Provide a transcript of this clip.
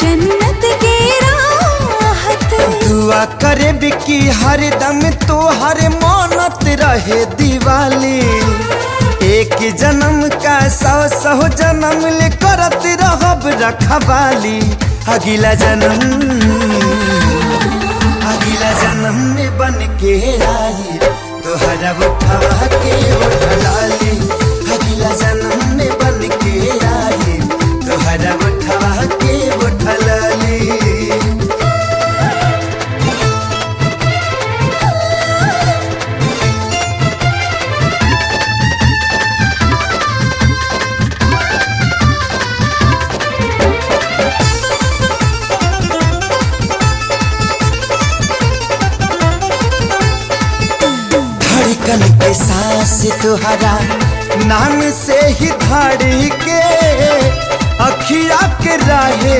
जन्नत के राहत। दुआ करे बिकी हर दम तो हर मानत रहे दिवाली। एक जन्म का 100 जन्म ले करत रहब रखवाली। अगला जन्म में बन के आई तोहरा उठवा के उठलाली। अगला जन्म में बन के आई तोहरा उठवा के उठलाली। धड़कन के सांस तुहरा नाम से ही धड़ के अखिया के राहे